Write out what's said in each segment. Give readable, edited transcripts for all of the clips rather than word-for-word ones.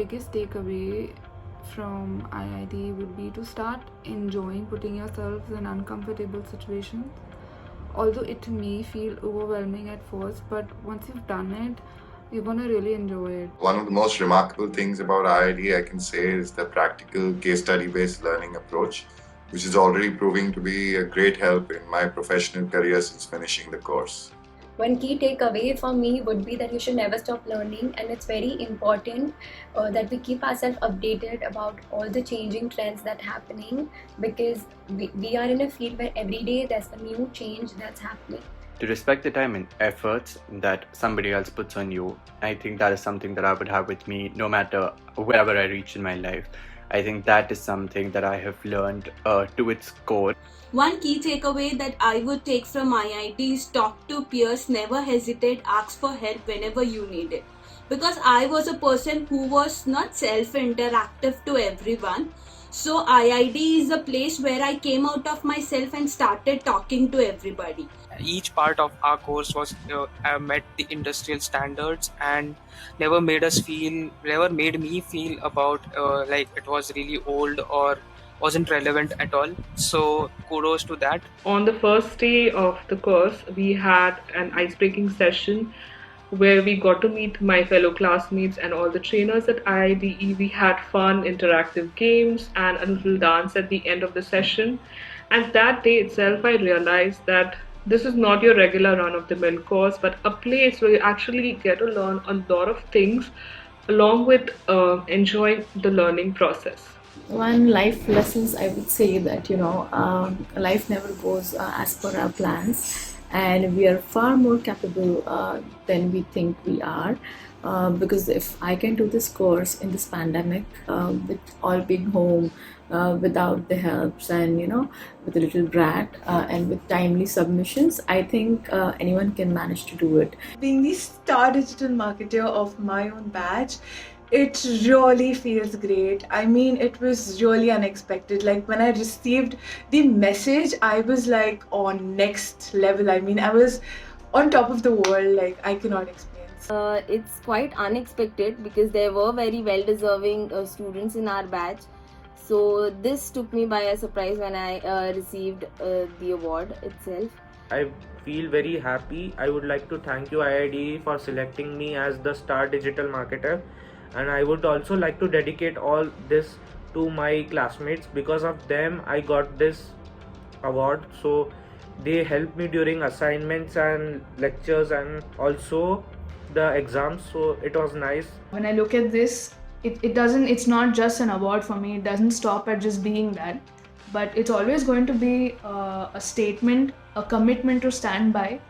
biggest takeaway from IIT would be to start enjoying putting yourselves in uncomfortable situations. Although it may feel overwhelming at first, but once you've done it, you're gonna really enjoy it. One of the most remarkable things about IIT, I can say, is the practical case study based learning approach, which is already proving to be a great help in my professional career since finishing the course. One key takeaway for me would be that you should never stop learning, and it's very important that we keep ourselves updated about all the changing trends that happening, because we are in a field where every day there's a new change that's happening. To respect the time and efforts that somebody else puts on you, I think that is something that I would have with me no matter wherever I reach in my life. I think that is something that I have learned to its core. One key takeaway that I would take from IIT is talk to peers, never hesitate, ask for help whenever you need it. Because I was a person who was not self-interactive to everyone. So IIT is a place where I came out of myself and started talking to everybody. Each part of our course was met the industrial standards and never made me feel about like it was really old or wasn't relevant at all. So kudos to that. On the first day of the course, we had an ice-breaking session where we got to meet my fellow classmates and all the trainers at IIDE. We had fun, interactive games, and a little dance at the end of the session. And that day itself, I realized that this is not your regular run-of-the-mill course, but a place where you actually get to learn a lot of things along with enjoying the learning process. One life lessons I would say that life never goes as per our plans, and we are far more capable than we think we are. Because if I can do this course in this pandemic with all being home, without the helps, and with a little brat and with timely submissions, I think anyone can manage to do it. Being the star digital marketer of my own batch, it really feels great. I mean, it was really unexpected. Like when I received the message, I was like on next level. I mean, I was on top of the world. Like I cannot explain. It's quite unexpected because there were very well deserving students in our batch. So this took me by a surprise when I received the award itself. I feel very happy. I would like to thank you IIDE for selecting me as the star digital marketer, and I would also like to dedicate all this to my classmates. Because of them I got this award. So they helped me during assignments and lectures and also the exams, so it was nice. When I look at this, it's not just an award for me. It doesn't stop at just being that, but it's always going to be a statement, a commitment to stand by,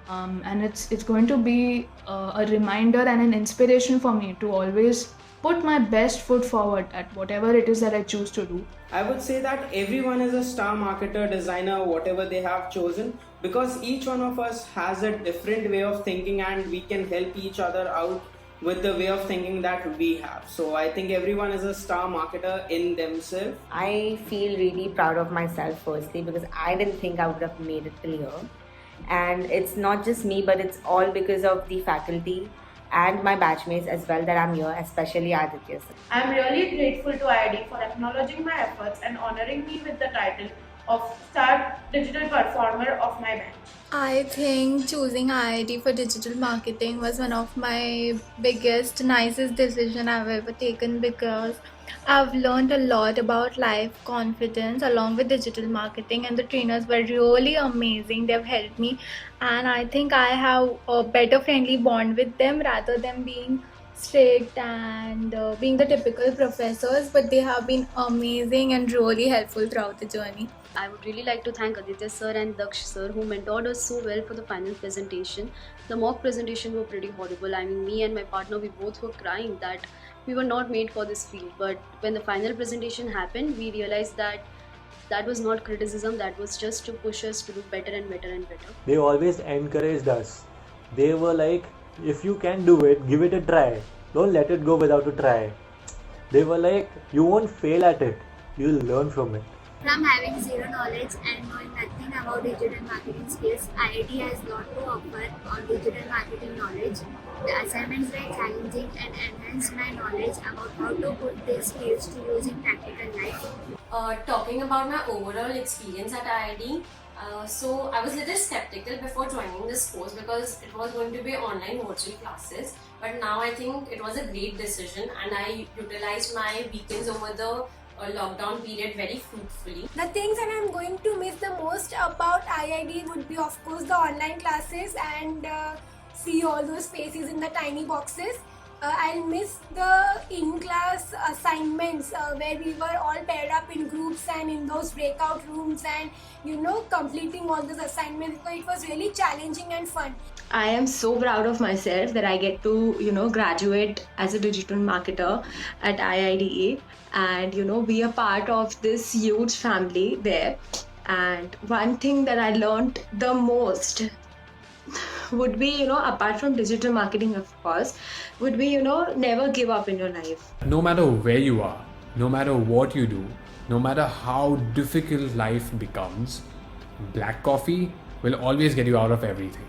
and it's going to be a reminder and an inspiration for me to always put my best foot forward at whatever it is that I choose to do. I would say that everyone is a star marketer, designer, whatever they have chosen, because each one of us has a different way of thinking and we can help each other out with the way of thinking that we have. So I think everyone is a star marketer in themselves. I feel really proud of myself firstly because I didn't think I would have made it till here. And it's not just me, but it's all because of the faculty and my batchmates as well that I'm here, especially Aditya sir. I'm really grateful to IIT for acknowledging my efforts and honoring me with the title of Star Digital Performer of my batch. I think choosing IIT for digital marketing was one of my biggest, nicest decision I've ever taken because I've learned a lot about life, confidence along with digital marketing, and the trainers were really amazing. They've helped me, and I think I have a better friendly bond with them rather than being strict and being the typical professors, but they have been amazing and really helpful throughout the journey. I would really like to thank Aditya sir and Daksh sir who mentored us so well for the final presentation. The mock presentation were pretty horrible. I mean, me and my partner, we both were crying that we were not made for this field. But when the final presentation happened, we realized that that was not criticism, that was just to push us to do better and better and better. They always encouraged us. They were like, if you can do it, give it a try. Don't let it go without a try. They were like, you won't fail at it. You'll learn from it. From having zero knowledge and knowing nothing about digital marketing skills, IIT has a lot to offer on digital marketing knowledge. The assignments were challenging and enhanced my knowledge about how to put these skills to use in practical life. Talking about my overall experience at IIT, so I was a little skeptical before joining this course because it was going to be online virtual classes. But now I think it was a great decision, and I utilized my weekends over the lockdown period very fruitfully. The things that I'm going to miss the most about IIT would be, of course, the online classes and see all those faces in the tiny boxes. I'll miss the in-class assignments where we were all paired up in groups and in those breakout rooms and completing all those assignments. So it was really challenging and fun. I am so proud of myself that I get to graduate as a digital marketer at IIDA and be a part of this huge family there. And one thing that I learned the most would be, apart from digital marketing, of course, would be, never give up in your life. No matter where you are, no matter what you do, no matter how difficult life becomes, black coffee will always get you out of everything.